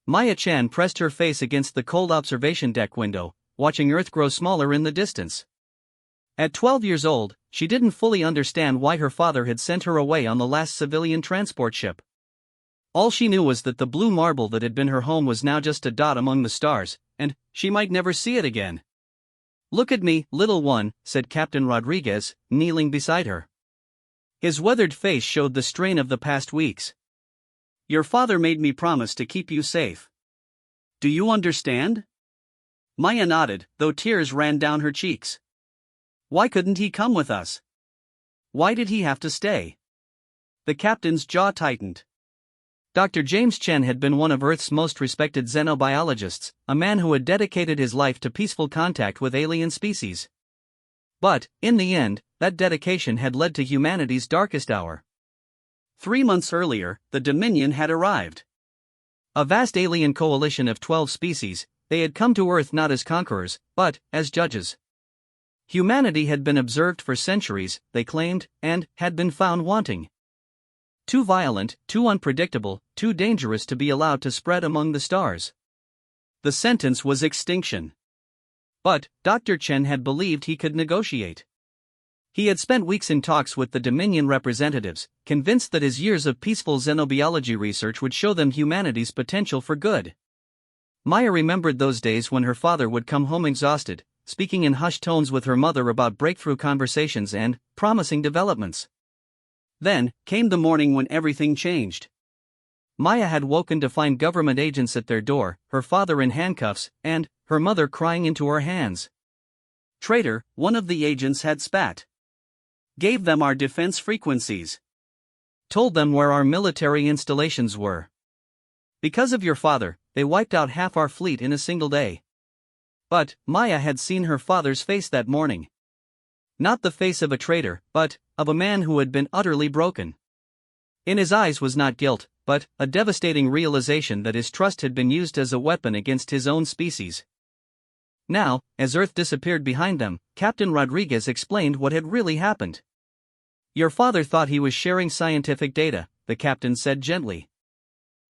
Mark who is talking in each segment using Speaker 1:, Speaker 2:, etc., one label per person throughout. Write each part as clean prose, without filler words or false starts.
Speaker 1: Maya Chan pressed her face against the cold observation deck window, watching Earth grow smaller in the distance. At 12 years old, she didn't fully understand why her father had sent her away on the last civilian transport ship. All she knew was that the blue marble that had been her home was now just a dot among the stars, and she might never see it again. "Look at me, little one," said Captain Rodriguez, kneeling beside her. His weathered face showed the strain of the past weeks. "Your father made me promise to keep you safe. Do you understand?" Maya nodded, though tears ran down her cheeks. "Why couldn't he come with us? Why did he have to stay?" The captain's jaw tightened. Dr. James Chen had been one of Earth's most respected xenobiologists, a man who had dedicated his life to peaceful contact with alien species. But, in the end, that dedication had led to humanity's darkest hour. 3 months earlier, the Dominion had arrived. A vast alien coalition of 12 species, they had come to Earth not as conquerors, but as judges. Humanity had been observed for centuries, they claimed, and had been found wanting. Too violent, too unpredictable, too dangerous to be allowed to spread among the stars. The sentence was extinction. But Dr. Chen had believed he could negotiate. He had spent weeks in talks with the Dominion representatives, convinced that his years of peaceful xenobiology research would show them humanity's potential for good. Maya remembered those days when her father would come home exhausted, speaking in hushed tones with her mother about breakthrough conversations and promising developments. Then came the morning when everything changed. Maya had woken to find government agents at their door, her father in handcuffs, and her mother crying into her hands. "Traitor," one of the agents had spat. "Gave them our defense frequencies. Told them where our military installations were. Because of your father, they wiped out half our fleet in a single day." But Maya had seen her father's face that morning. Not the face of a traitor, but of a man who had been utterly broken. In his eyes was not guilt, but a devastating realization that his trust had been used as a weapon against his own species. Now, as Earth disappeared behind them, Captain Rodriguez explained what had really happened. "Your father thought he was sharing scientific data," the captain said gently.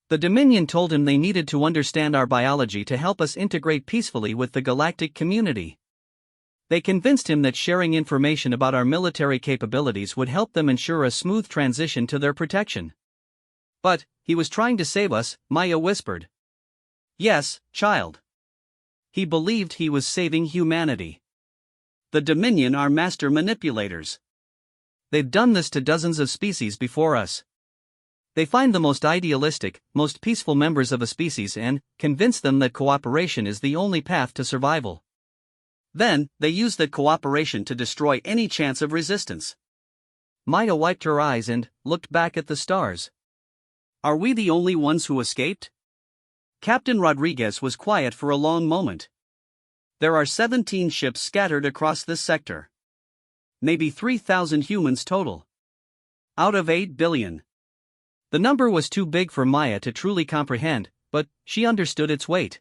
Speaker 1: "The Dominion told him they needed to understand our biology to help us integrate peacefully with the galactic community. They convinced him that sharing information about our military capabilities would help them ensure a smooth transition to their protection." "But he was trying to save us," Maya whispered. "Yes, child. He believed he was saving humanity. The Dominion are master manipulators. They've done this to dozens of species before us. They find the most idealistic, most peaceful members of a species and convince them that cooperation is the only path to survival. Then, they use that cooperation to destroy any chance of resistance." Maya wiped her eyes and looked back at the stars. "Are we the only ones who escaped?" Captain Rodriguez was quiet for a long moment. "There are 17 ships scattered across this sector. Maybe 3,000 humans total. Out of 8 billion. The number was too big for Maya to truly comprehend, but she understood its weight.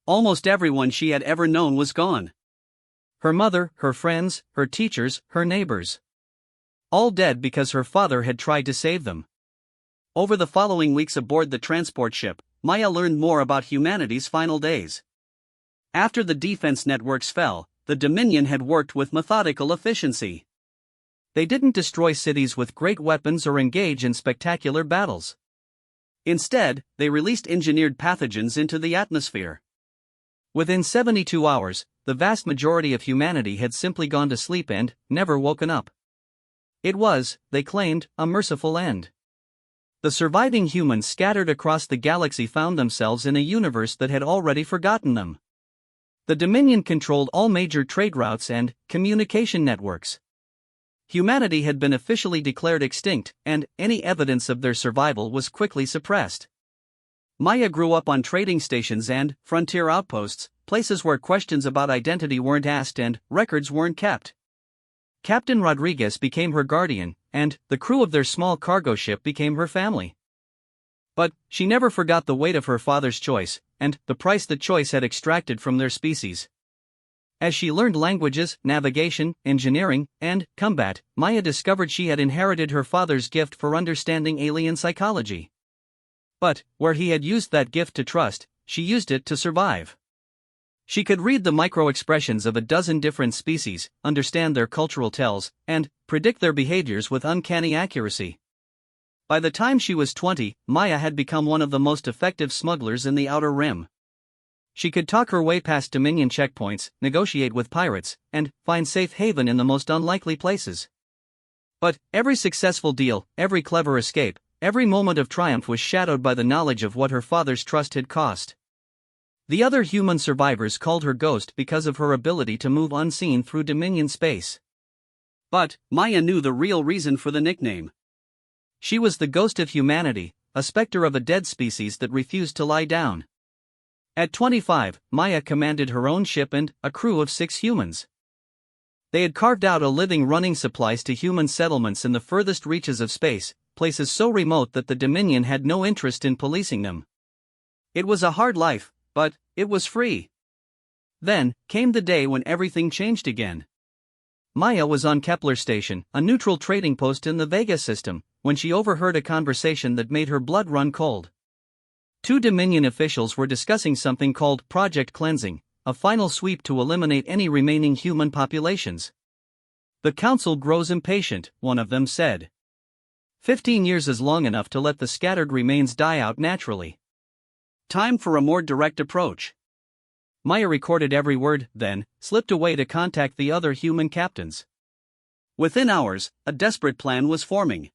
Speaker 1: Almost everyone she had ever known was gone. Her mother, her friends, her teachers, her neighbors. All dead because her father had tried to save them. Over the following weeks aboard the transport ship, Maya learned more about humanity's final days. After the defense networks fell, the Dominion had worked with methodical efficiency. They didn't destroy cities with great weapons or engage in spectacular battles. Instead, they released engineered pathogens into the atmosphere. Within 72 hours, the vast majority of humanity had simply gone to sleep and never woken up. It was, they claimed, a merciful end. The surviving humans scattered across the galaxy found themselves in a universe that had already forgotten them. The Dominion controlled all major trade routes and communication networks. Humanity had been officially declared extinct, and any evidence of their survival was quickly suppressed. Maya grew up on trading stations and frontier outposts, places where questions about identity weren't asked and records weren't kept. Captain Rodriguez became her guardian, and the crew of their small cargo ship became her family. But she never forgot the weight of her father's choice, and the price that choice had extracted from their species. As she learned languages, navigation, engineering, and combat, Maya discovered she had inherited her father's gift for understanding alien psychology. But, where he had used that gift to trust, she used it to survive. She could read the micro-expressions of a dozen different species, understand their cultural tells, and predict their behaviors with uncanny accuracy. By the time she was 20, Maya had become one of the most effective smugglers in the Outer Rim. She could talk her way past Dominion checkpoints, negotiate with pirates, and find safe haven in the most unlikely places. But every successful deal, every clever escape, every moment of triumph was shadowed by the knowledge of what her father's trust had cost. The other human survivors called her Ghost because of her ability to move unseen through Dominion space. But Maya knew the real reason for the nickname. She was the ghost of humanity, a specter of a dead species that refused to lie down. At 25, Maya commanded her own ship and a crew of 6 humans. They had carved out a living running supplies to human settlements in the furthest reaches of space, places so remote that the Dominion had no interest in policing them. It was a hard life, but it was free. Then came the day when everything changed again. Maya was on Kepler Station, a neutral trading post in the Vega system, when she overheard a conversation that made her blood run cold. 2 Dominion officials were discussing something called Project Cleansing, a final sweep to eliminate any remaining human populations. "The Council grows impatient," one of them said. 15 years is long enough to let the scattered remains die out naturally. Time for a more direct approach. Maya recorded every word, then slipped away to contact the other human captains. Within hours, a desperate plan was forming.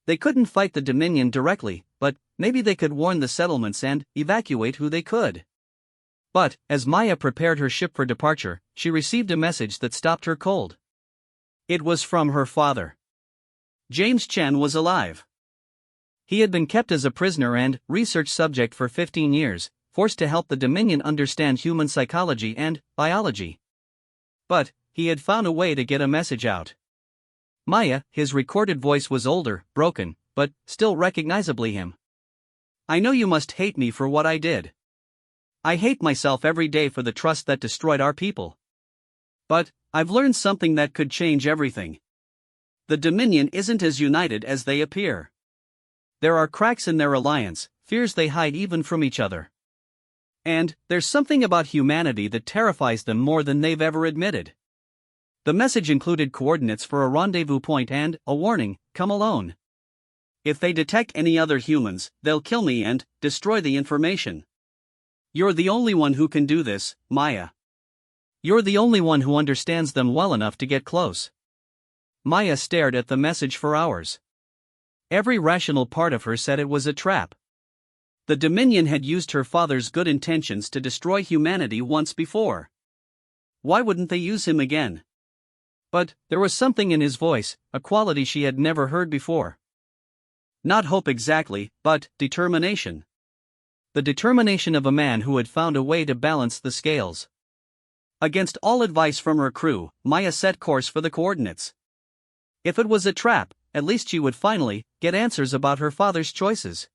Speaker 1: They couldn't fight the Dominion directly, but maybe they could warn the settlements and evacuate who they could. But, as Maya prepared her ship for departure, she received a message that stopped her cold. It was from her father. James Chen was alive. He had been kept as a prisoner and research subject for 15 years, forced to help the Dominion understand human psychology and biology. But he had found a way to get a message out. Maya, his recorded voice was older, broken, but still recognizably him. "I know you must hate me for what I did. I hate myself every day for the trust that destroyed our people. But I've learned something that could change everything. The Dominion isn't as united as they appear. There are cracks in their alliance, fears they hide even from each other. And there's something about humanity that terrifies them more than they've ever admitted." The message included coordinates for a rendezvous point and a warning: "Come alone. If they detect any other humans, they'll kill me and destroy the information. You're the only one who can do this, Maya. You're the only one who understands them well enough to get close." Maya stared at the message for hours. Every rational part of her said it was a trap. The Dominion had used her father's good intentions to destroy humanity once before. Why wouldn't they use him again? But there was something in his voice, a quality she had never heard before. Not hope exactly, but determination. The determination of a man who had found a way to balance the scales. Against all advice from her crew, Maya set course for the coordinates. If it was a trap, at least she would finally get answers about her father's choices.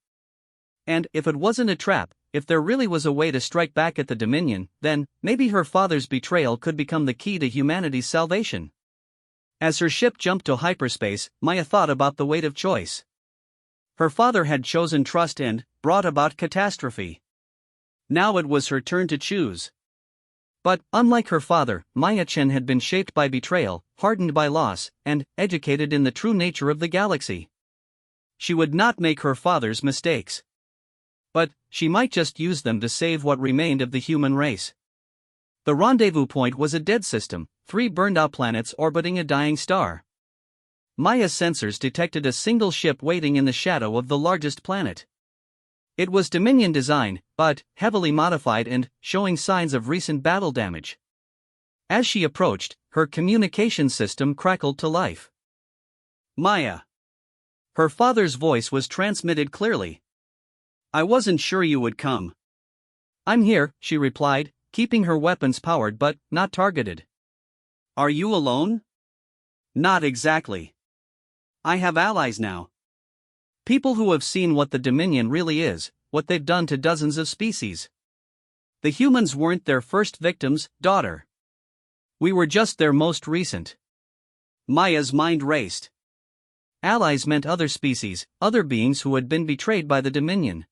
Speaker 1: And if it wasn't a trap, if there really was a way to strike back at the Dominion, then maybe her father's betrayal could become the key to humanity's salvation. As her ship jumped to hyperspace, Maya thought about the weight of choice. Her father had chosen trust and brought about catastrophe. Now it was her turn to choose. But, unlike her father, Maya Chen had been shaped by betrayal, hardened by loss, and educated in the true nature of the galaxy. She would not make her father's mistakes. But she might just use them to save what remained of the human race. The rendezvous point was a dead system, 3 burned-out planets orbiting a dying star. Maya's sensors detected a single ship waiting in the shadow of the largest planet. It was Dominion design, but heavily modified and showing signs of recent battle damage. As she approached, her communication system crackled to life. "Maya." Her father's voice was transmitted clearly. "I wasn't sure you would come." "I'm here," she replied, keeping her weapons powered but not targeted. "Are you alone?" "Not exactly. I have allies now. People who have seen what the Dominion really is, what they've done to dozens of species. The humans weren't their first victims, daughter. We were just their most recent." Maya's mind raced. allies meant other species, other beings who had been betrayed by the Dominion.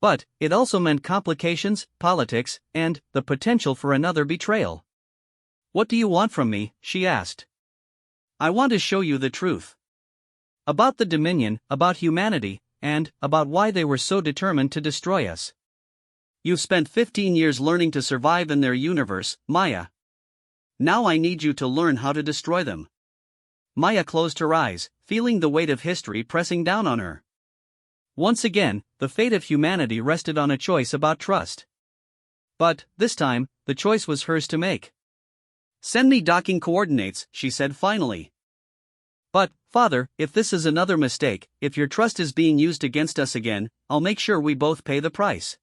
Speaker 1: But it also meant complications, politics, and the potential for another betrayal. "What do you want from me?" she asked. "I want to show you the truth. About the Dominion, about humanity, and about why they were so determined to destroy us. You've spent 15 years learning to survive in their universe, Maya. Now I need you to learn how to destroy them." Maya closed her eyes, feeling the weight of history pressing down on her. Once again, the fate of humanity rested on a choice about trust. But, this time, the choice was hers to make. "Send me docking coordinates," she said finally. "But, Father, if this is another mistake, if your trust is being used against us again, I'll make sure we both pay the price."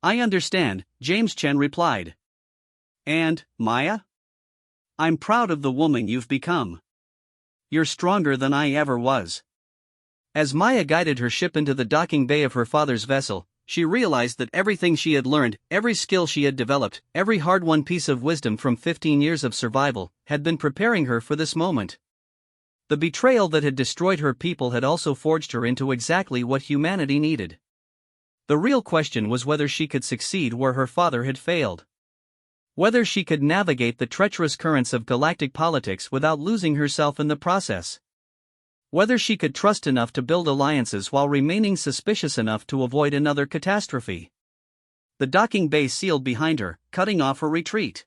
Speaker 1: "I understand," James Chen replied. "And, Maya? I'm proud of the woman you've become. You're stronger than I ever was." As Maya guided her ship into the docking bay of her father's vessel, she realized that everything she had learned, every skill she had developed, every hard-won piece of wisdom from 15 years of survival, had been preparing her for this moment. The betrayal that had destroyed her people had also forged her into exactly what humanity needed. The real question was whether she could succeed where her father had failed. Whether she could navigate the treacherous currents of galactic politics without losing herself in the process. Whether she could trust enough to build alliances while remaining suspicious enough to avoid another catastrophe. The docking bay sealed behind her, cutting off her retreat.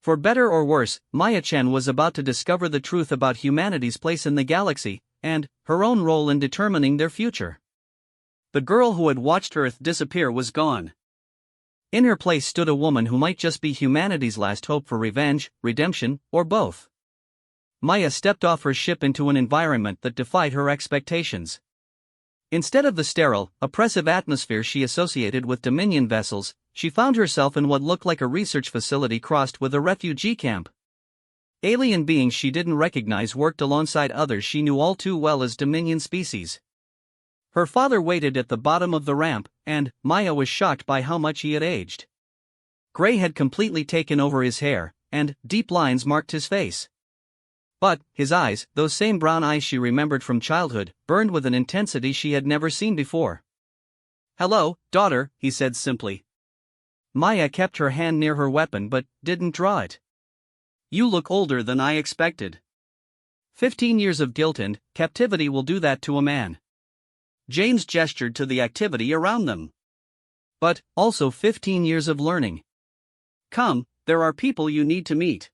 Speaker 1: For better or worse, Maya Chen was about to discover the truth about humanity's place in the galaxy, and her own role in determining their future. The girl who had watched Earth disappear was gone. In her place stood a woman who might just be humanity's last hope for revenge, redemption, or both. Maya stepped off her ship into an environment that defied her expectations. Instead of the sterile, oppressive atmosphere she associated with Dominion vessels, she found herself in what looked like a research facility crossed with a refugee camp. Alien beings she didn't recognize worked alongside others she knew all too well as Dominion species. Her father waited at the bottom of the ramp, and Maya was shocked by how much he had aged. Gray had completely taken over his hair, and deep lines marked his face. But his eyes, those same brown eyes she remembered from childhood, burned with an intensity she had never seen before. "Hello, daughter," he said simply. Maya kept her hand near her weapon but didn't draw it. "You look older than I expected." 15 years of guilt and captivity will do that to a man. James gestured to the activity around them. But also 15 years of learning. "Come, there are people you need to meet."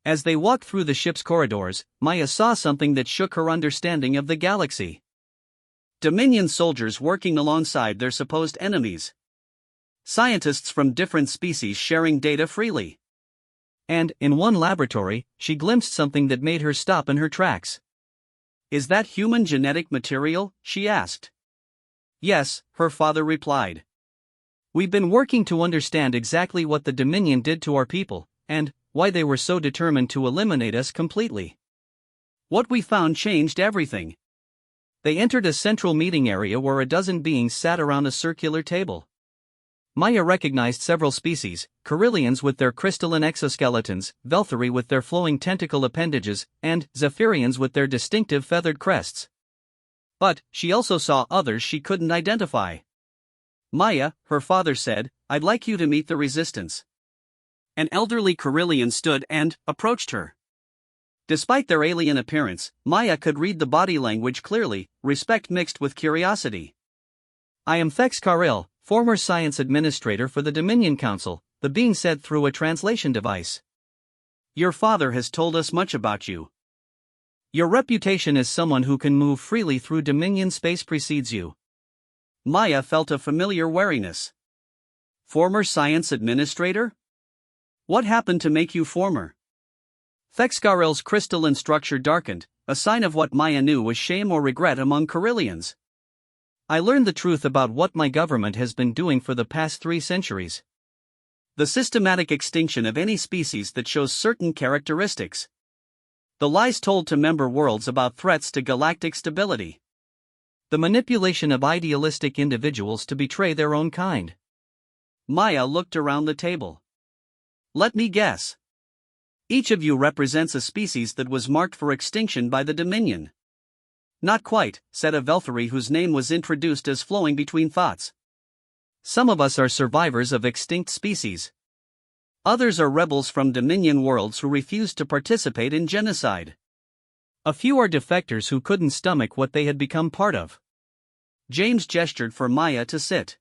Speaker 1: As they walked through the ship's corridors, Maya saw something that shook her understanding of the galaxy. Dominion soldiers working alongside their supposed enemies. Scientists from different species sharing data freely. And, in one laboratory, she glimpsed something that made her stop in her tracks. "Is that human genetic material?" she asked. "Yes," her father replied. "We've been working to understand exactly what the Dominion did to our people, and why they were so determined to eliminate us completely. What we found changed everything." They entered a central meeting area where a dozen beings sat around a circular table. Maya recognized several species: Carillions with their crystalline exoskeletons, Velthari with their flowing tentacle appendages, and Zephyrians with their distinctive feathered crests. But she also saw others she couldn't identify. "Maya," her father said, "I'd like you to meet the resistance." An elderly Carillion stood and approached her. Despite their alien appearance, Maya could read the body language clearly, respect mixed with curiosity. "I am Thex Caril, former science administrator for the Dominion Council," the being said through a translation device. "Your father has told us much about you. Your reputation as someone who can move freely through Dominion space precedes you." Maya felt a familiar wariness. "Former science administrator? What happened to make you former?" Thexcaril's crystalline structure darkened, a sign of what Maya knew was shame or regret among Carillions. "I learned the truth about what my government has been doing for the past 3 centuries. The systematic extinction of any species that shows certain characteristics. The lies told to member worlds about threats to galactic stability. The manipulation of idealistic individuals to betray their own kind." Maya looked around the table. "Let me guess. Each of you represents a species that was marked for extinction by the Dominion." Not quite, said a Velfari whose name was introduced as flowing between thoughts. Some of us are survivors of extinct species. Others are rebels from Dominion worlds who refused to participate in genocide. A few are defectors who couldn't stomach what they had become part of. James gestured for Maya to sit.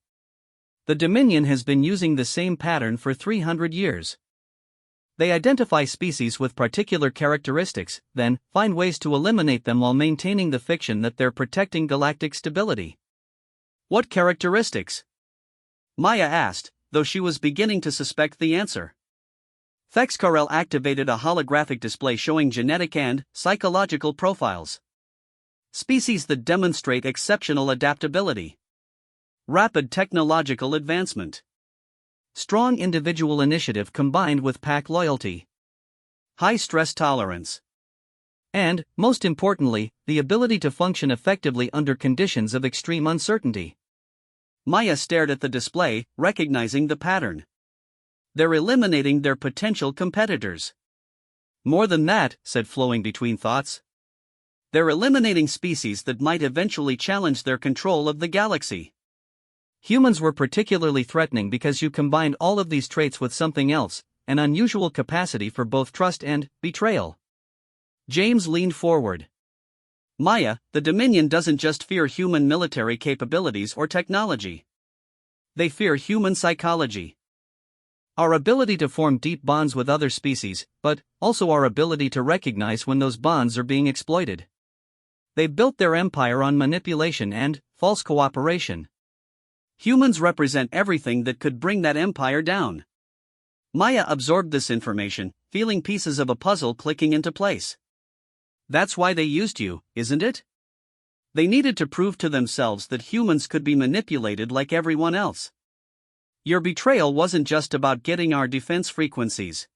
Speaker 1: The Dominion has been using the same pattern for 300 years. They identify species with particular characteristics, then find ways to eliminate them while maintaining the fiction that they're protecting galactic stability. What characteristics? Maya asked, though she was beginning to suspect the answer. Thexcarel activated a holographic display showing genetic and psychological profiles. Species that demonstrate exceptional adaptability. Rapid technological advancement. Strong individual initiative combined with pack loyalty. High stress tolerance. And, most importantly, the ability to function effectively under conditions of extreme uncertainty. Maya stared at the display, recognizing the pattern. They're eliminating their potential competitors. More than that, said flowing between thoughts. They're eliminating species that might eventually challenge their control of the galaxy. Humans were particularly threatening because you combined all of these traits with something else, an unusual capacity for both trust and betrayal. James leaned forward. Maya, the Dominion doesn't just fear human military capabilities or technology. They fear human psychology. Our ability to form deep bonds with other species, but also our ability to recognize when those bonds are being exploited. They've built their empire on manipulation and false cooperation. Humans represent everything that could bring that empire down. Maya absorbed this information, feeling pieces of a puzzle clicking into place. That's why they used you, isn't it? They needed to prove to themselves that humans could be manipulated like everyone else. Your betrayal wasn't just about getting our defense frequencies.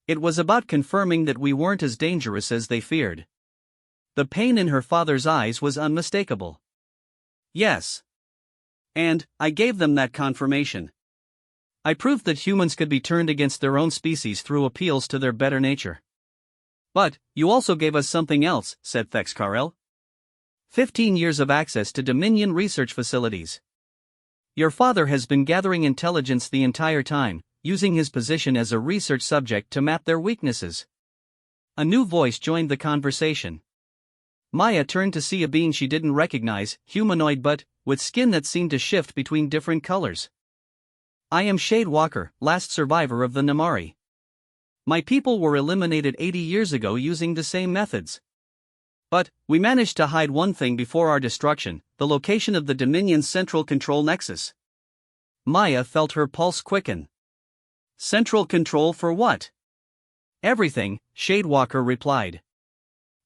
Speaker 1: It was about confirming that we weren't as dangerous as they feared. The pain in her father's eyes was unmistakable. Yes. And I gave them that confirmation. I proved that humans could be turned against their own species through appeals to their better nature. But, you also gave us something else, said Thexcarel. 15 years of access to Dominion research facilities. Your father has been gathering intelligence the entire time, using his position as a research subject to map their weaknesses. A new voice joined the conversation. Maya turned to see a being she didn't recognize, humanoid but with skin that seemed to shift between different colors. I am Shade Walker, last survivor of the Namari. My people were eliminated 80 years ago using the same methods. But, we managed to hide one thing before our destruction, the location of the Dominion's central control nexus. Maya felt her pulse quicken. Central control for what? Everything, Shadewalker replied.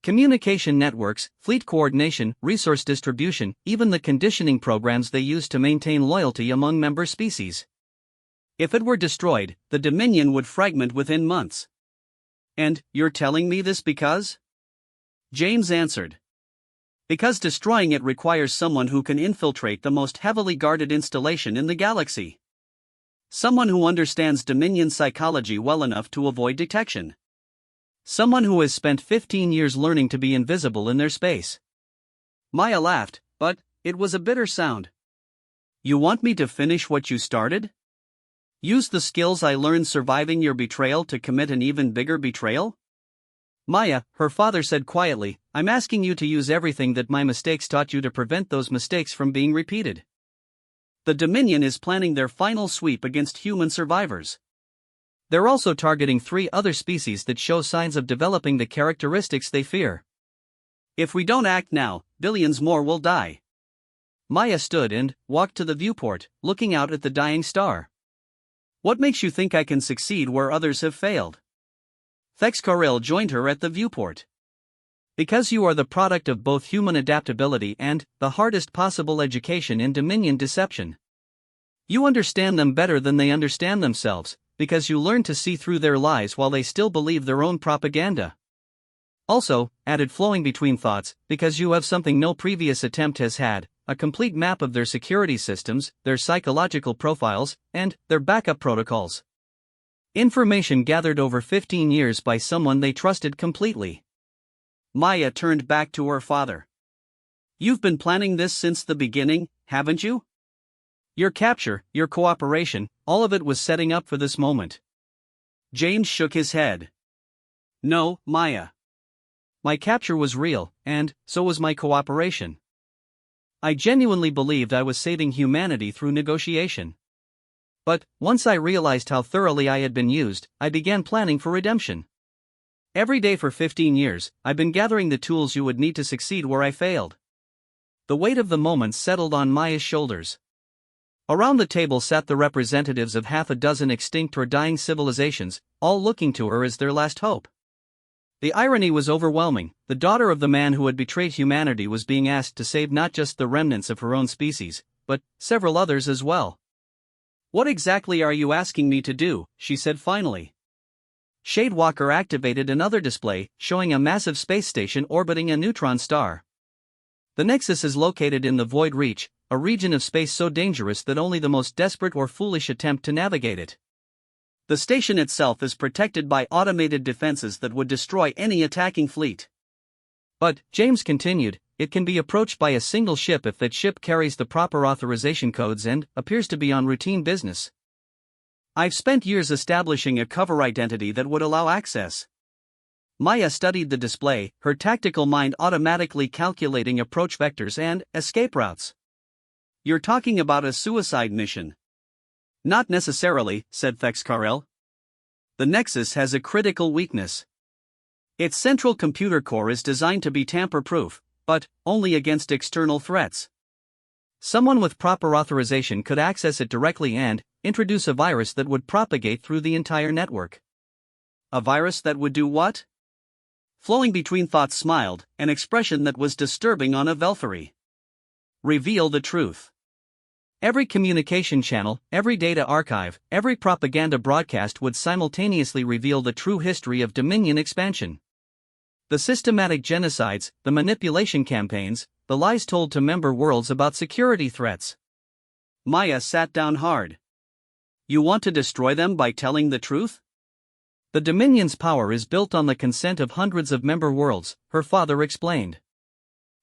Speaker 1: Communication networks, fleet coordination, resource distribution, even the conditioning programs they use to maintain loyalty among member species. If it were destroyed, the Dominion would fragment within months. And, you're telling me this because? James answered. Because destroying it requires someone who can infiltrate the most heavily guarded installation in the galaxy. Someone who understands Dominion psychology well enough to avoid detection. Someone who has spent 15 years learning to be invisible in their space. Maya laughed, but it was a bitter sound. You want me to finish what you started? Use the skills I learned surviving your betrayal to commit an even bigger betrayal? Maya, her father said quietly, I'm asking you to use everything that my mistakes taught you to prevent those mistakes from being repeated. The Dominion is planning their final sweep against human survivors. They're also targeting 3 other species that show signs of developing the characteristics they fear. If we don't act now, billions more will die. Maya stood and walked to the viewport, looking out at the dying star. What makes you think I can succeed where others have failed? Thexcarel joined her at the viewport. Because you are the product of both human adaptability and the hardest possible education in Dominion deception. You understand them better than they understand themselves, because you learn to see through their lies while they still believe their own propaganda. Also, added flowing between thoughts, because you have something no previous attempt has had, a complete map of their security systems, their psychological profiles, and their backup protocols. Information gathered over 15 years by someone they trusted completely. Maya turned back to her father. You've been planning this since the beginning, haven't you? Your capture, your cooperation, all of it was setting up for this moment. James shook his head. No, Maya. My capture was real, and so was my cooperation. I genuinely believed I was saving humanity through negotiation. But, once I realized how thoroughly I had been used, I began planning for redemption. Every day for 15 years, I've been gathering the tools you would need to succeed where I failed. The weight of the moment settled on Maya's shoulders. Around the table sat the representatives of half a dozen extinct or dying civilizations, all looking to her as their last hope. The irony was overwhelming. The daughter of the man who had betrayed humanity was being asked to save not just the remnants of her own species, but several others as well. What exactly are you asking me to do? She said finally. Shadewalker activated another display, showing a massive space station orbiting a neutron star. The Nexus is located in the Void Reach, a region of space so dangerous that only the most desperate or foolish attempt to navigate it. The station itself is protected by automated defenses that would destroy any attacking fleet. But, James continued, it can be approached by a single ship if that ship carries the proper authorization codes and appears to be on routine business. I've spent years establishing a cover identity that would allow access. Maya studied the display, her tactical mind automatically calculating approach vectors and escape routes. You're talking about a suicide mission. Not necessarily, said Thexkarel. The Nexus has a critical weakness. Its central computer core is designed to be tamper-proof, but only against external threats. Someone with proper authorization could access it directly and introduce a virus that would propagate through the entire network. A virus that would do what? Flowing between thoughts smiled, an expression that was disturbing on a Velfari. Reveal the truth. Every communication channel, every data archive, every propaganda broadcast would simultaneously reveal the true history of Dominion expansion. The systematic genocides, the manipulation campaigns, the lies told to member worlds about security threats. Maya sat down hard. You want to destroy them by telling the truth? The Dominion's power is built on the consent of hundreds of member worlds, her father explained.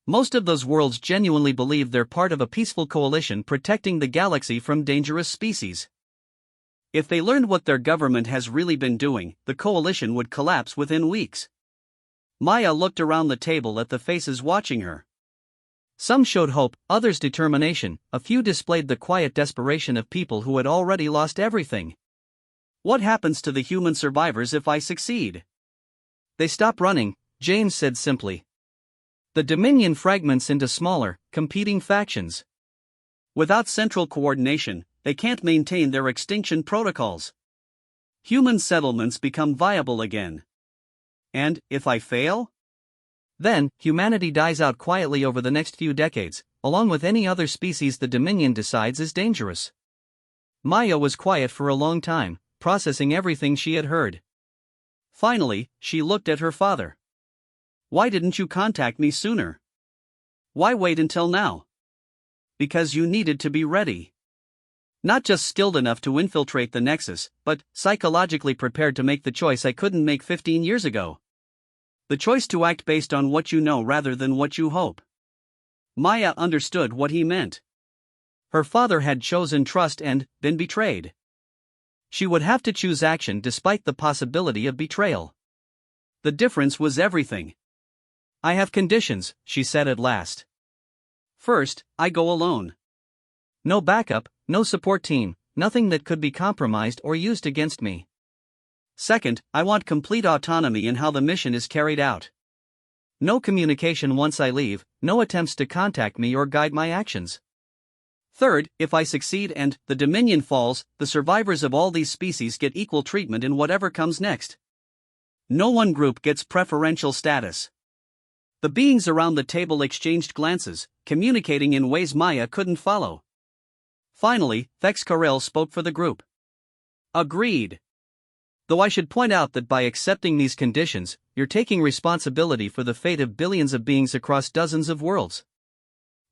Speaker 1: Most of those worlds genuinely believe they're part of a peaceful coalition protecting the galaxy from dangerous species. If they learned what their government has really been doing, the coalition would collapse within weeks. Maya looked around the table at the faces watching her. Some showed hope, others determination, a few displayed the quiet desperation of people who had already lost everything. What happens to the human survivors if I succeed? They stop running, James said simply. The Dominion fragments into smaller, competing factions. Without central coordination, they can't maintain their extinction protocols. Human settlements become viable again. And, if I fail? Then, humanity dies out quietly over the next few decades, along with any other species the Dominion decides is dangerous. Maya was quiet for a long time, processing everything she had heard. Finally, she looked at her father. Why didn't you contact me sooner? Why wait until now? Because you needed to be ready. Not just skilled enough to infiltrate the Nexus, but psychologically prepared to make the choice I couldn't make 15 years ago. The choice to act based on what you know rather than what you hope. Maya understood what he meant. Her father had chosen trust and been betrayed. She would have to choose action despite the possibility of betrayal. The difference was everything. I have conditions, she said at last. First, I go alone. No backup, no support team, nothing that could be compromised or used against me. Second, I want complete autonomy in how the mission is carried out. No communication once I leave, no attempts to contact me or guide my actions. Third, if I succeed and the Dominion falls, the survivors of all these species get equal treatment in whatever comes next. No one group gets preferential status. The beings around the table exchanged glances, communicating in ways Maya couldn't follow. Finally, Thexkarel spoke for the group. Agreed. Though I should point out that by accepting these conditions, you're taking responsibility for the fate of billions of beings across dozens of worlds.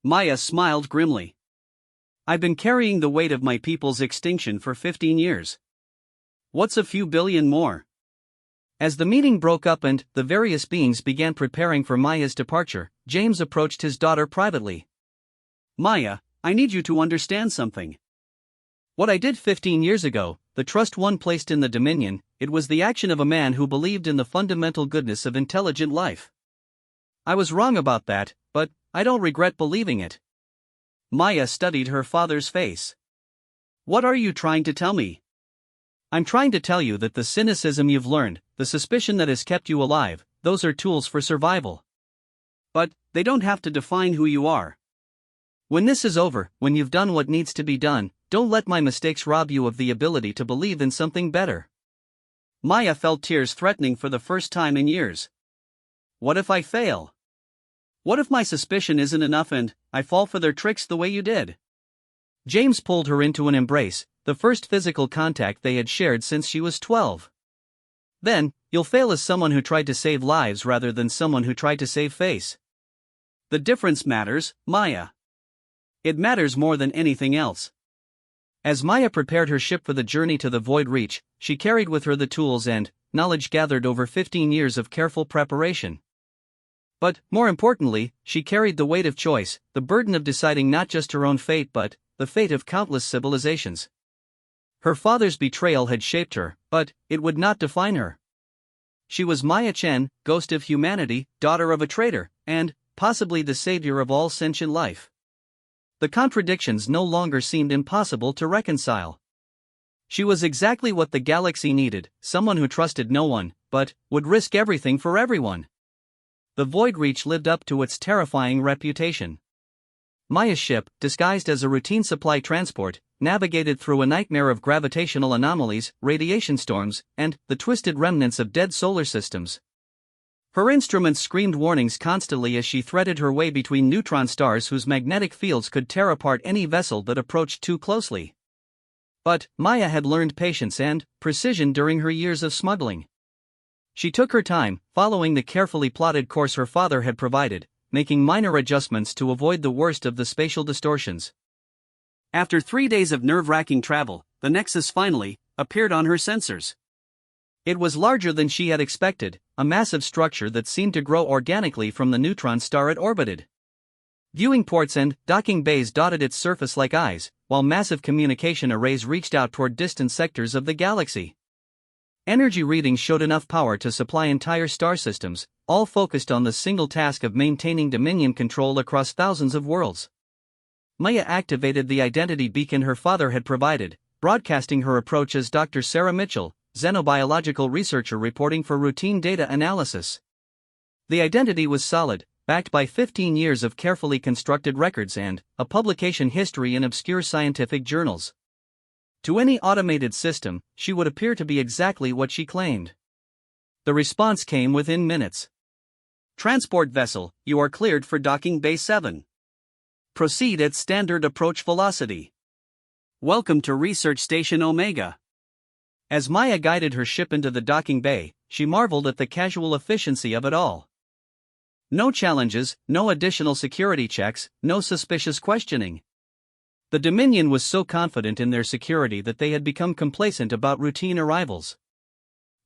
Speaker 1: Maya smiled grimly. I've been carrying the weight of my people's extinction for 15 years. What's a few billion more? As the meeting broke up and the various beings began preparing for Maya's departure, James approached his daughter privately. Maya, I need you to understand something. What I did 15 years ago, the trust one placed in the Dominion, it was the action of a man who believed in the fundamental goodness of intelligent life. I was wrong about that, but I don't regret believing it. Maya studied her father's face. What are you trying to tell me? I'm trying to tell you that the cynicism you've learned, the suspicion that has kept you alive, those are tools for survival. But they don't have to define who you are. When this is over, when you've done what needs to be done, don't let my mistakes rob you of the ability to believe in something better. Maya felt tears threatening for the first time in years. What if I fail? What if my suspicion isn't enough and I fall for their tricks the way you did? James pulled her into an embrace, the first physical contact they had shared since she was 12. Then, you'll fail as someone who tried to save lives rather than someone who tried to save face. The difference matters, Maya. It matters more than anything else. As Maya prepared her ship for the journey to the Void Reach, she carried with her the tools and knowledge gathered over 15 years of careful preparation. But, more importantly, she carried the weight of choice, the burden of deciding not just her own fate but the fate of countless civilizations. Her father's betrayal had shaped her, but it would not define her. She was Maya Chen, ghost of humanity, daughter of a traitor, and possibly the savior of all sentient life. The contradictions no longer seemed impossible to reconcile. She was exactly what the galaxy needed, someone who trusted no one, but would risk everything for everyone. The Void Reach lived up to its terrifying reputation. Maya's ship, disguised as a routine supply transport, navigated through a nightmare of gravitational anomalies, radiation storms, and the twisted remnants of dead solar systems. Her instruments screamed warnings constantly as she threaded her way between neutron stars whose magnetic fields could tear apart any vessel that approached too closely. But Maya had learned patience and precision during her years of smuggling. She took her time, following the carefully plotted course her father had provided, making minor adjustments to avoid the worst of the spatial distortions. After 3 days of nerve-wracking travel, the Nexus finally appeared on her sensors. It was larger than she had expected, a massive structure that seemed to grow organically from the neutron star it orbited. Viewing ports and docking bays dotted its surface like eyes, while massive communication arrays reached out toward distant sectors of the galaxy. Energy readings showed enough power to supply entire star systems, all focused on the single task of maintaining Dominion control across thousands of worlds. Maya activated the identity beacon her father had provided, broadcasting her approach as Dr. Sarah Mitchell, xenobiological researcher reporting for routine data analysis. The identity was solid, backed by 15 years of carefully constructed records and a publication history in obscure scientific journals. To any automated system, she would appear to be exactly what she claimed. The response came within minutes. Transport vessel, you are cleared for docking bay 7. Proceed at standard approach velocity. Welcome to Research Station Omega. As Maya guided her ship into the docking bay, she marveled at the casual efficiency of it all. No challenges, no additional security checks, no suspicious questioning. The Dominion was so confident in their security that they had become complacent about routine arrivals.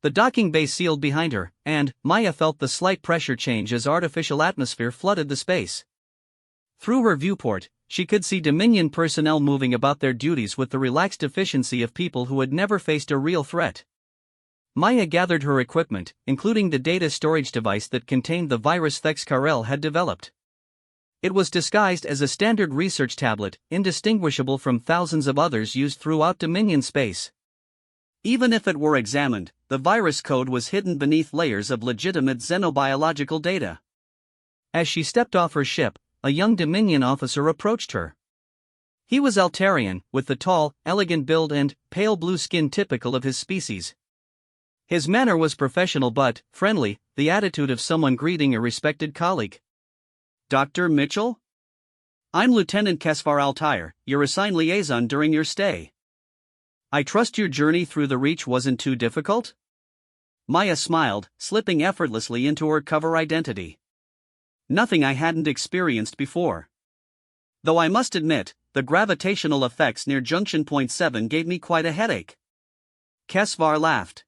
Speaker 1: The docking bay sealed behind her, and Maya felt the slight pressure change as artificial atmosphere flooded the space. Through her viewport, she could see Dominion personnel moving about their duties with the relaxed efficiency of people who had never faced a real threat. Maya gathered her equipment, including the data storage device that contained the virus Thexcarel had developed. It was disguised as a standard research tablet, indistinguishable from thousands of others used throughout Dominion space. Even if it were examined, the virus code was hidden beneath layers of legitimate xenobiological data. As she stepped off her ship, a young Dominion officer approached her. He was Altarian, with the tall, elegant build and pale blue skin typical of his species. His manner was professional but friendly, the attitude of someone greeting a respected colleague. Dr. Mitchell? I'm Lieutenant Kesvar Altair, your assigned liaison during your stay. I trust your journey through the Reach wasn't too difficult? Maya smiled, slipping effortlessly into her cover identity. Nothing I hadn't experienced before. Though I must admit, the gravitational effects near Junction Point 7 gave me quite a headache. Kesvar laughed.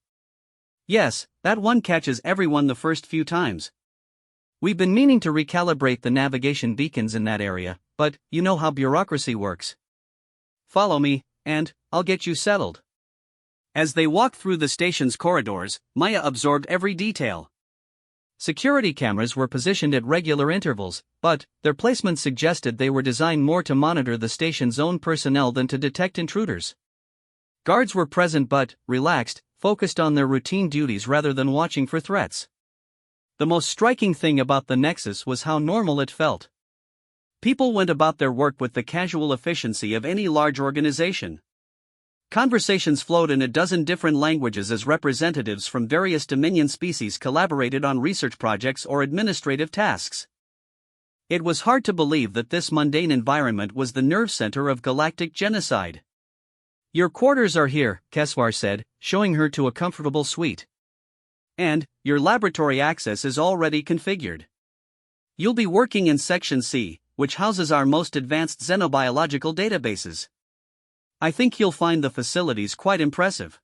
Speaker 1: Yes, that one catches everyone the first few times. We've been meaning to recalibrate the navigation beacons in that area, but you know how bureaucracy works. Follow me, and I'll get you settled. As they walked through the station's corridors, Maya absorbed every detail. Security cameras were positioned at regular intervals, but their placement suggested they were designed more to monitor the station's own personnel than to detect intruders. Guards were present but relaxed, focused on their routine duties rather than watching for threats. The most striking thing about the Nexus was how normal it felt. People went about their work with the casual efficiency of any large organization. Conversations flowed in a dozen different languages as representatives from various Dominion species collaborated on research projects or administrative tasks. It was hard to believe that this mundane environment was the nerve center of galactic genocide. "Your quarters are here," Kesvar said, showing her to a comfortable suite. "And your laboratory access is already configured. You'll be working in Section C, which houses our most advanced xenobiological databases. I think you'll find the facilities quite impressive."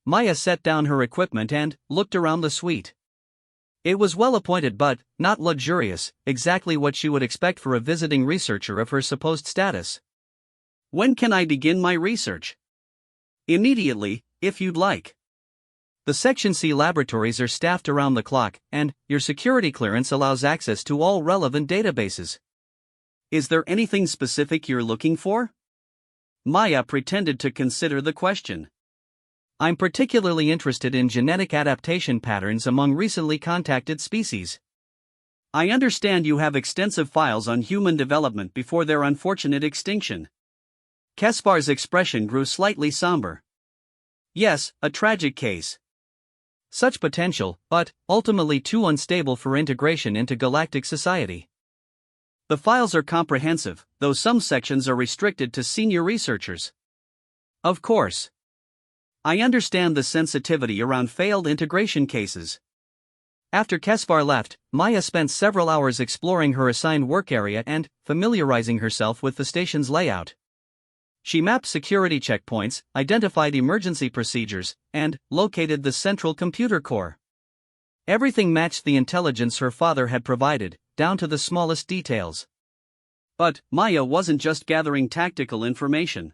Speaker 1: Maya set down her equipment and looked around the suite. It was well appointed but not luxurious, exactly what she would expect for a visiting researcher of her supposed status. "When can I begin my research?" "Immediately, if you'd like. The Section C laboratories are staffed around the clock, and your security clearance allows access to all relevant databases." "Is there anything specific you're looking for?" Maya pretended to consider the question. "I'm particularly interested in genetic adaptation patterns among recently contacted species. I understand you have extensive files on human development before their unfortunate extinction." Kesvar's expression grew slightly somber. "Yes, a tragic case. Such potential, but ultimately too unstable for integration into galactic society. The files are comprehensive, though some sections are restricted to senior researchers." "Of course. I understand the sensitivity around failed integration cases." After Kesvar left, Maya spent several hours exploring her assigned work area and familiarizing herself with the station's layout. She mapped security checkpoints, identified emergency procedures, and located the central computer core. Everything matched the intelligence her father had provided, down to the smallest details. But Maya wasn't just gathering tactical information.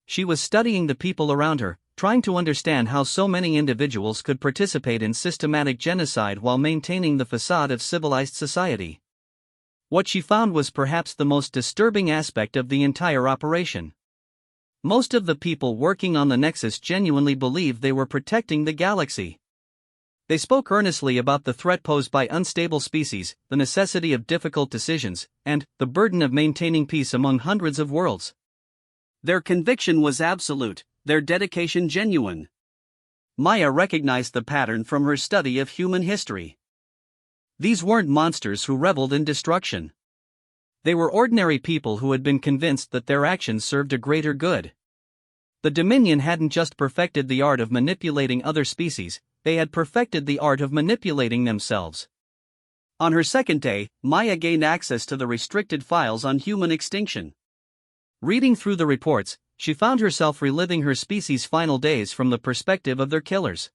Speaker 1: She was studying the people around her, trying to understand how so many individuals could participate in systematic genocide while maintaining the facade of civilized society. What she found was perhaps the most disturbing aspect of the entire operation. Most of the people working on the Nexus genuinely believed they were protecting the galaxy. They spoke earnestly about the threat posed by unstable species, the necessity of difficult decisions, and the burden of maintaining peace among hundreds of worlds. Their conviction was absolute, their dedication genuine. Maya recognized the pattern from her study of human history. These weren't monsters who reveled in destruction. They were ordinary people who had been convinced that their actions served a greater good. The Dominion hadn't just perfected the art of manipulating other species, they had perfected the art of manipulating themselves. On her second day, Maya gained access to the restricted files on human extinction. Reading through the reports, she found herself reliving her species' final days from the perspective of their killers.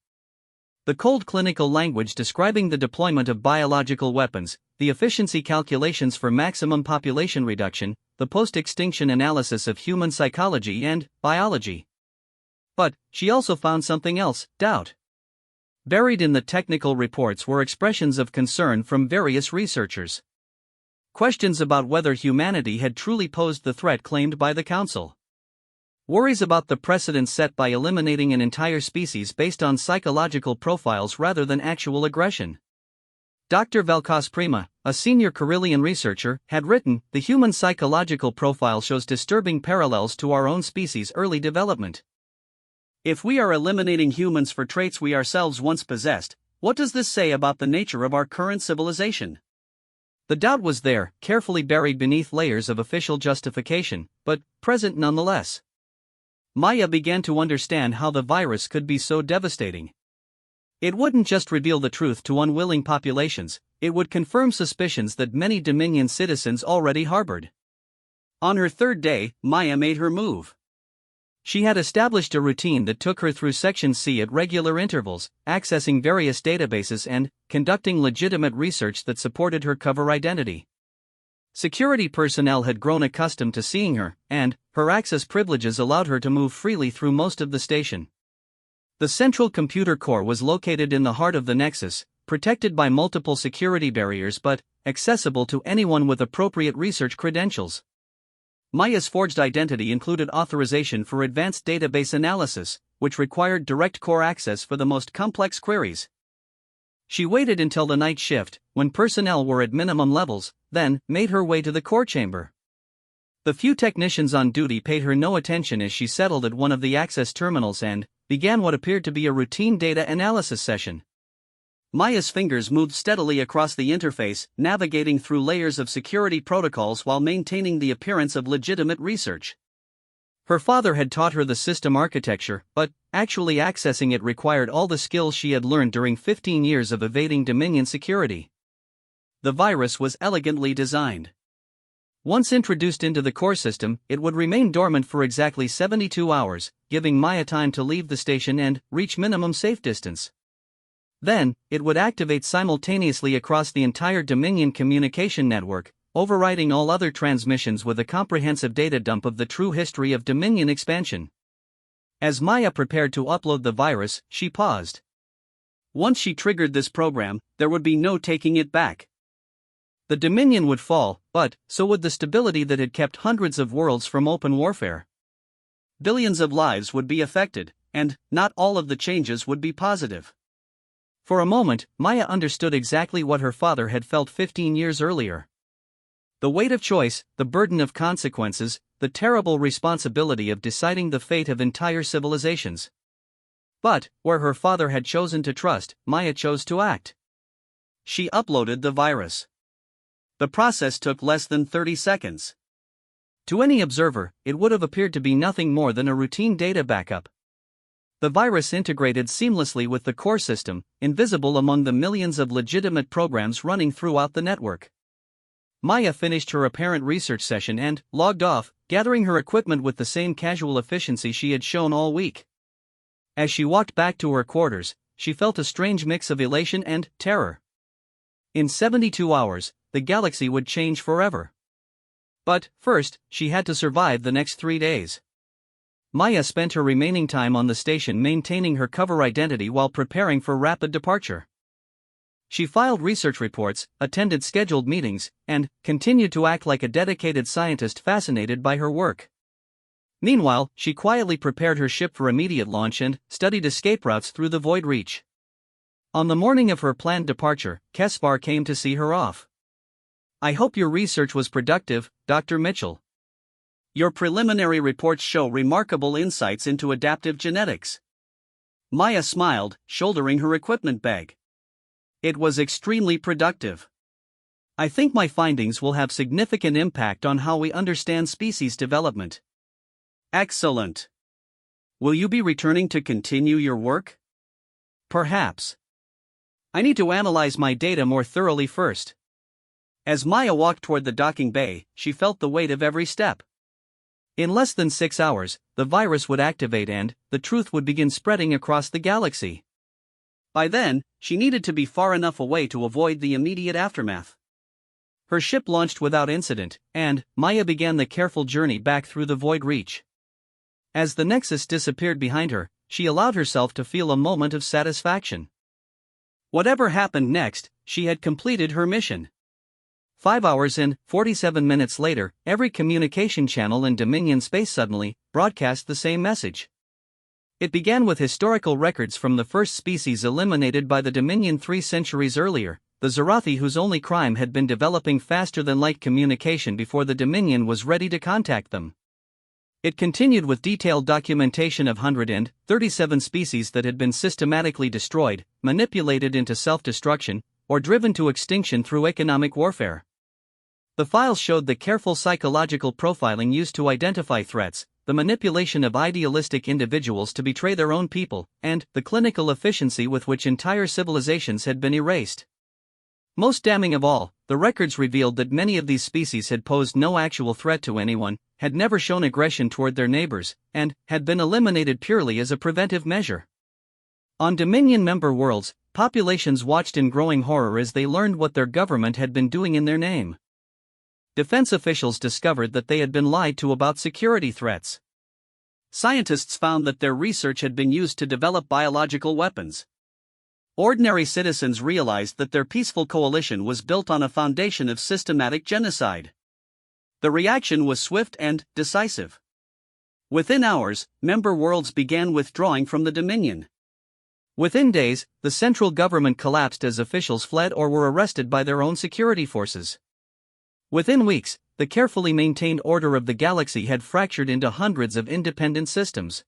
Speaker 1: The cold clinical language describing the deployment of biological weapons, the efficiency calculations for maximum population reduction, the post-extinction analysis of human psychology and biology. But she also found something else: doubt. Buried in the technical reports were expressions of concern from various researchers. Questions about whether humanity had truly posed the threat claimed by the Council. Worries about the precedent set by eliminating an entire species based on psychological profiles rather than actual aggression. Dr. Velkos Prima, a senior Carillion researcher, had written, "The human psychological profile shows disturbing parallels to our own species' early development. If we are eliminating humans for traits we ourselves once possessed, what does this say about the nature of our current civilization?" The doubt was there, carefully buried beneath layers of official justification, but present nonetheless. Maya began to understand how the virus could be so devastating. It wouldn't just reveal the truth to unwilling populations, it would confirm suspicions that many Dominion citizens already harbored. On her third day, Maya made her move. She had established a routine that took her through Section C at regular intervals, accessing various databases and conducting legitimate research that supported her cover identity. Security personnel had grown accustomed to seeing her, and her access privileges allowed her to move freely through most of the station. The central computer core was located in the heart of the Nexus, protected by multiple security barriers but accessible to anyone with appropriate research credentials. Maya's forged identity included authorization for advanced database analysis, which required direct core access for the most complex queries. She waited until the night shift, when personnel were at minimum levels, then made her way to the core chamber. The few technicians on duty paid her no attention as she settled at one of the access terminals and began what appeared to be a routine data analysis session. Maya's fingers moved steadily across the interface, navigating through layers of security protocols while maintaining the appearance of legitimate research. Her father had taught her the system architecture, but actually accessing it required all the skills she had learned during 15 years of evading Dominion security. The virus was elegantly designed. Once introduced into the core system, it would remain dormant for exactly 72 hours, giving Maya time to leave the station and reach minimum safe distance. Then, it would activate simultaneously across the entire Dominion communication network, overriding all other transmissions with a comprehensive data dump of the true history of Dominion expansion. As Maya prepared to upload the virus, she paused. Once she triggered this program, there would be no taking it back. The Dominion would fall, but so would the stability that had kept hundreds of worlds from open warfare. Billions of lives would be affected, and not all of the changes would be positive. For a moment, Maya understood exactly what her father had felt 15 years earlier. The weight of choice, the burden of consequences, the terrible responsibility of deciding the fate of entire civilizations. But, where her father had chosen to trust, Maya chose to act. She uploaded the virus. The process took less than 30 seconds. To any observer, it would have appeared to be nothing more than a routine data backup. The virus integrated seamlessly with the core system, invisible among the millions of legitimate programs running throughout the network. Maya finished her apparent research session and logged off, gathering her equipment with the same casual efficiency she had shown all week. As she walked back to her quarters, she felt a strange mix of elation and terror. In 72 hours, the galaxy would change forever. But first, she had to survive the next 3 days. Maya spent her remaining time on the station maintaining her cover identity while preparing for rapid departure. She filed research reports, attended scheduled meetings, and continued to act like a dedicated scientist fascinated by her work. Meanwhile, she quietly prepared her ship for immediate launch and studied escape routes through the Void Reach. On the morning of her planned departure, Kesvar came to see her off. "I hope your research was productive, Dr. Mitchell. Your preliminary reports show remarkable insights into adaptive genetics." Maya smiled, shouldering her equipment bag. "It was extremely productive. I think my findings will have significant impact on how we understand species development." "Excellent. Will you be returning to continue your work?" "Perhaps. I need to analyze my data more thoroughly first." As Maya walked toward the docking bay, she felt the weight of every step. In less than 6 hours, the virus would activate and the truth would begin spreading across the galaxy. By then, she needed to be far enough away to avoid the immediate aftermath. Her ship launched without incident, and Maya began the careful journey back through the Void Reach. As the Nexus disappeared behind her, she allowed herself to feel a moment of satisfaction. Whatever happened next, she had completed her mission. 5 hours and 47 minutes later, every communication channel in Dominion space suddenly broadcast the same message. It began with historical records from the first species eliminated by the Dominion 3 centuries earlier, the Zarathi, whose only crime had been developing faster-than-light communication before the Dominion was ready to contact them. It continued with detailed documentation of 137 species that had been systematically destroyed, manipulated into self-destruction, or driven to extinction through economic warfare. The files showed the careful psychological profiling used to identify threats, the manipulation of idealistic individuals to betray their own people, and the clinical efficiency with which entire civilizations had been erased. Most damning of all, the records revealed that many of these species had posed no actual threat to anyone, had never shown aggression toward their neighbors, and had been eliminated purely as a preventive measure. On Dominion member worlds, populations watched in growing horror as they learned what their government had been doing in their name. Defense officials discovered that they had been lied to about security threats. Scientists found that their research had been used to develop biological weapons. Ordinary citizens realized that their peaceful coalition was built on a foundation of systematic genocide. The reaction was swift and decisive. Within hours, member worlds began withdrawing from the Dominion. Within days, the central government collapsed as officials fled or were arrested by their own security forces. Within weeks, the carefully maintained order of the galaxy had fractured into hundreds of independent systems.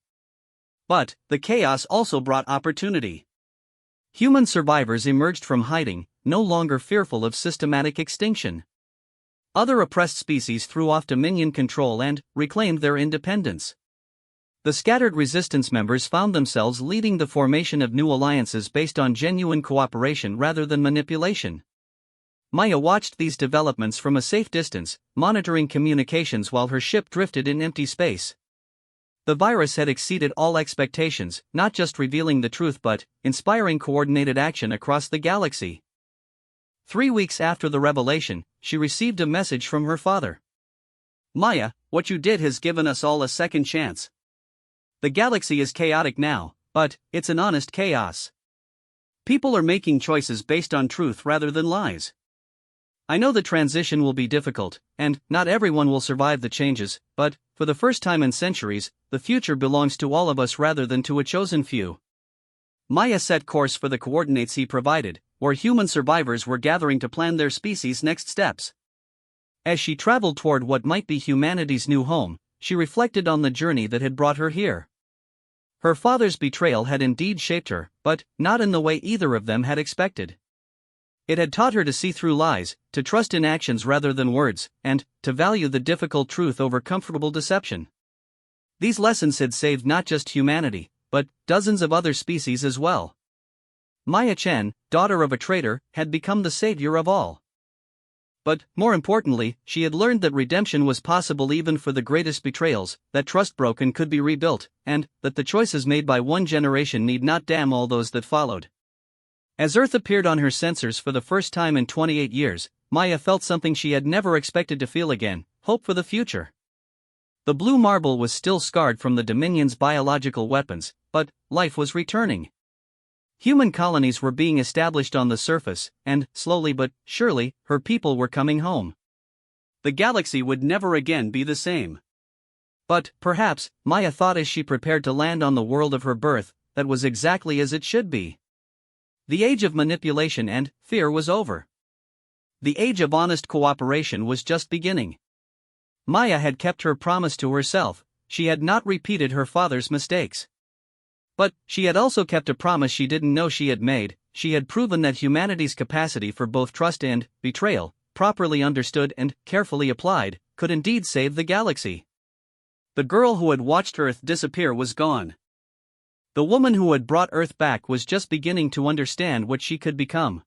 Speaker 1: But the chaos also brought opportunity. Human survivors emerged from hiding, no longer fearful of systematic extinction. Other oppressed species threw off Dominion control and reclaimed their independence. The scattered resistance members found themselves leading the formation of new alliances based on genuine cooperation rather than manipulation. Maya watched these developments from a safe distance, monitoring communications while her ship drifted in empty space. The virus had exceeded all expectations, not just revealing the truth but inspiring coordinated action across the galaxy. 3 weeks after the revelation, she received a message from her father. "Maya, what you did has given us all a second chance. The galaxy is chaotic now, but it's an honest chaos. People are making choices based on truth rather than lies. I know the transition will be difficult, and not everyone will survive the changes, but, for the first time in centuries, the future belongs to all of us rather than to a chosen few." Maya set course for the coordinates he provided, where human survivors were gathering to plan their species' next steps. As she traveled toward what might be humanity's new home, she reflected on the journey that had brought her here. Her father's betrayal had indeed shaped her, but not in the way either of them had expected. It had taught her to see through lies, to trust in actions rather than words, and to value the difficult truth over comfortable deception. These lessons had saved not just humanity, but dozens of other species as well. Maya Chen, daughter of a traitor, had become the savior of all. But, more importantly, she had learned that redemption was possible even for the greatest betrayals, that trust broken could be rebuilt, and that the choices made by one generation need not damn all those that followed. As Earth appeared on her sensors for the first time in 28 years, Maya felt something she had never expected to feel again: hope for the future. The blue marble was still scarred from the Dominion's biological weapons, but life was returning. Human colonies were being established on the surface, and, slowly but surely, her people were coming home. The galaxy would never again be the same. But, perhaps, Maya thought as she prepared to land on the world of her birth, that was exactly as it should be. The age of manipulation and fear was over. The age of honest cooperation was just beginning. Maya had kept her promise to herself. She had not repeated her father's mistakes. But she had also kept a promise she didn't know she had made. She had proven that humanity's capacity for both trust and betrayal, properly understood and carefully applied, could indeed save the galaxy. The girl who had watched Earth disappear was gone. The woman who had brought Earth back was just beginning to understand what she could become.